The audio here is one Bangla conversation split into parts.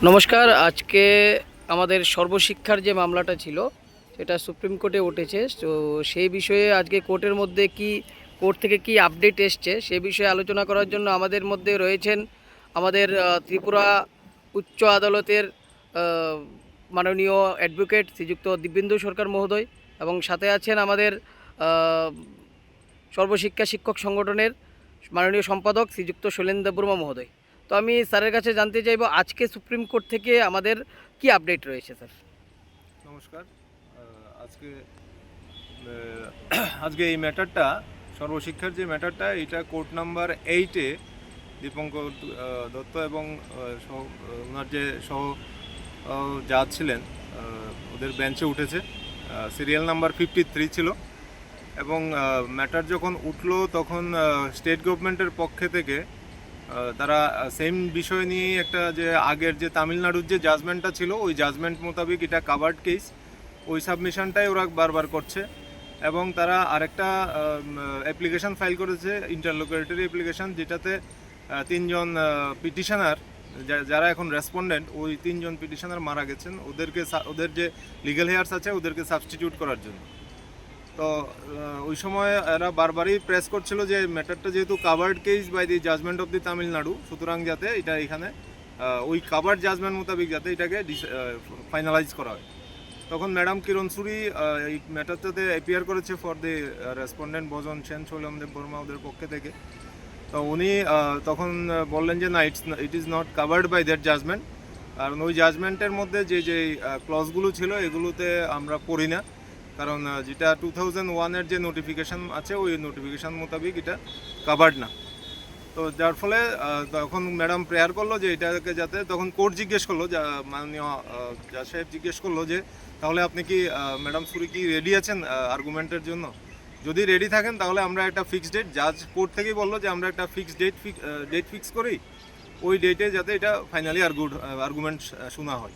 নমস্কার। আজকে আমাদের সর্বশিক্ষার যে মামলাটা ছিল সেটা সুপ্রিম কোর্টে উঠেছে। তো সেই বিষয়ে আজকে কোর্টের মধ্যে কোর্ট থেকে কি আপডেট এসছে সে বিষয়ে আলোচনা করার জন্য আমাদের মধ্যে রয়েছেন আমাদের ত্রিপুরা উচ্চ আদালতের আহ, মাননীয় অ্যাডভোকেট শ্রীযুক্ত দিব্যেন্দু সরকার মহোদয়, এবং সাথে আছেন আমাদের আহ, সর্বশিক্ষা শিক্ষক সংগঠনের মাননীয় সম্পাদক শ্রীযুক্ত শৈলেন দেববর্মা মহোদয়। তো আমি স্যারের কাছে জানতে চাইবো আজকে সুপ্রিম কোর্ট থেকে আমাদের কি আপডেট রয়েছে স্যার। নমস্কার। আজকে আজকে এই ম্যাটারটা, সর্বশিক্ষার যে ম্যাটারটা, এটা কোর্ট নাম্বার 8-এ দীপঙ্কর দত্ত এবং ওনার যে সহ জাজ ছিলেন ওদের বেঞ্চে উঠেছে। সিরিয়াল নাম্বার 53 ছিল এবং ম্যাটার যখন উঠলো তখন স্টেট গভর্নমেন্টের পক্ষে থেকে তারা সেম বিষয় নিয়েই একটা, যে আগের যে তামিলনাড়ুর যে জাজমেন্টটা ছিল ওই জাজমেন্ট মোতাবেক এটা কাভার্ড কেস, ওই সাবমিশনটাই ওরা বারবার করছে। এবং তারা আরেকটা অ্যাপ্লিকেশন ফাইল করেছে, ইন্টারলোকুটরি অ্যাপ্লিকেশন, যেটাতে তিনজন পিটিশনার যারা এখন রেসপন্ডেন্ট, ওই তিনজন পিটিশনার মারা গেছেন, ওদের যে লিগ্যাল হেয়ার্স আছে ওদেরকে সাবস্টিটিউট করার জন্য। তো ওই সময় এরা বারবারই প্রেস করছিল যে ম্যাটারটা যেহেতু covered case by the judgement of the Tamil Nadu, সুতরাং যাতে এটা এখানে ওই কাভার্ড জাজমেন্ট মোতাবেক যাতে এটাকে ফাইনালাইজ করা হয়। তখন ম্যাডাম কিরণ সুরি এই ম্যাটারটাতে অ্যাপিয়ার করেছে for the respondent Bhajan Sen, Shailen Debbarma ওদের পক্ষে থেকে। তো উনি তখন বললেন যে না, it is not covered by that judgement, কারণ ওই জাজমেন্টের মধ্যে যে যে ক্লজগুলো ছিল এগুলোতে আমরা পড়ি না, কারণ যেটা 2001-এর যে নোটিফিকেশান আছে ওই নোটিফিকেশান মোতাবেক এটা কাভার্ড না। তো যার ফলে তখন ম্যাডাম প্রেয়ার করলো যে এটাকে যাতে, তখন কোর্ট জিজ্ঞেস করলো, মাননীয় জাজ সাহেব জিজ্ঞেস করলো যে তাহলে আপনি কি ম্যাডাম সুরি কি রেডি আছেন আর্গুমেন্টের জন্য? যদি রেডি থাকেন তাহলে আমরা একটা ফিক্সড ডেট, জাজ কোর্ট থেকেই বললো যে আমরা একটা ফিক্সড ডেট ফিক্স করি, ওই ডেটে যাতে এটা ফাইনালি আর্গুমেন্ট শোনা হয়।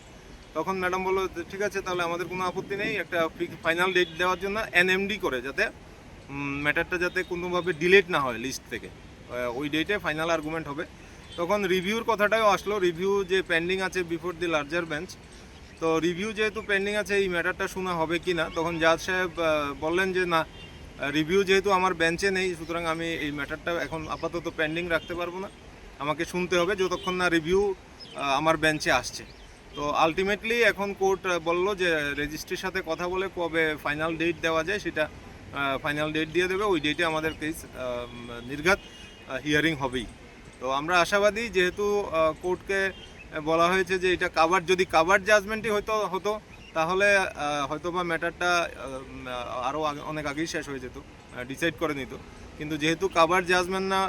তখন ম্যাডাম বললো ঠিক আছে, তাহলে আমাদের কোনো আপত্তি নেই, একটা ফাইনাল ডেট দেওয়ার জন্য এনএমডি করে, যাতে ম্যাটারটা যাতে কোনোভাবে ডিলেট না হয় লিস্ট থেকে, ওই ডেটে ফাইনাল আর্গুমেন্ট হবে। তখন রিভিউর কথাটাও আসলো, রিভিউ যে পেন্ডিং আছে বিফোর দি লার্জার বেঞ্চ। তো রিভিউ যেহেতু পেন্ডিং আছে, এই ম্যাটারটা শোনা হবে কি না, তখন জাজ সাহেব বললেন যে না, রিভিউ যেহেতু আমার বেঞ্চে নেই, সুতরাং আমি এই ম্যাটারটা এখন আপাতত পেন্ডিং রাখতে পারবো না, আমাকে শুনতে হবে যতক্ষণ না রিভিউ আমার বেঞ্চে আসছে। তো আলটিমেটলি এখন কোর্ট বলল যে রেজিস্ট্রির সাথে কথা বলে কবে ফাইনাল ডেট দেওয়া যায় সেটা ফাইনাল ডেট দিয়ে দেবে, ওই ডেটে আমাদের কেস নির্ঘাত হিয়ারিং হবেই। তো আমরা আশাবাদী, যেহেতু কোর্টকে বলা হয়েছে যে এটা যদি কাভার্ড জাজমেন্টই হতো তাহলে হয়তো বা ম্যাটারটা আরও অনেক আগেই শেষ হয়ে যেত, ডিসাইড করে নিত। কিন্তু যেহেতু কাভার্ড জাজমেন্ট না,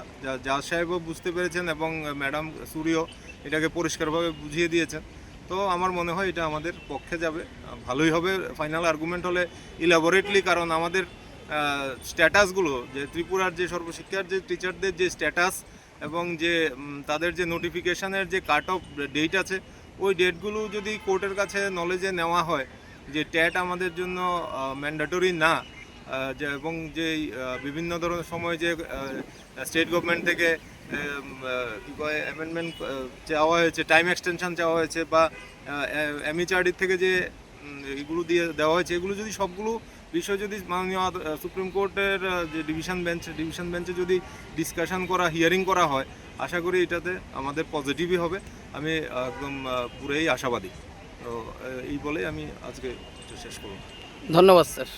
জাজ সাহেবও বুঝতে পেরেছেন এবং ম্যাডাম সুরিও এটাকে পরিষ্কারভাবে বুঝিয়ে দিয়েছেন, তো আমার মনে হয় এটা আমাদের পক্ষে যাবে, ভালোই হবে ফাইনাল আর্গুমেন্ট হলে ইলাবোরেটলি। কারণ আমাদের স্ট্যাটাসগুলো, যে ত্রিপুরার যে সর্বশিক্ষার যে টিচারদের যে স্ট্যাটাস এবং যে তাদের যে নোটিফিকেশানের যে কাট অফ ডেট আছে, ওই ডেটগুলো যদি কোর্টের কাছে নলেজে নেওয়া হয় যে ট্যাট আমাদের জন্য ম্যান্ডেটরি না, এবং যে বিভিন্ন ধরনের সময় যে স্টেট গভর্নমেন্ট থেকে কী কয় অ্যামেন্ডমেন্ট চাওয়া হয়েছে, টাইম এক্সটেনশন চাওয়া হয়েছে, বা এমএইচআরডির থেকে যে এগুলো দিয়ে দেওয়া হয়েছে, এগুলো যদি সবগুলো বিষয় যদি মাননীয় সুপ্রিম কোর্টের যে ডিভিশন বেঞ্চে যদি ডিসকাশন করা, হিয়ারিং করা হয়, আশা করি এটাতে আমাদের পজিটিভই হবে। আমি একদম পুরোই আশাবাদী। তো এই বলেই আমি আজকে শেষ করব। ধন্যবাদ স্যার।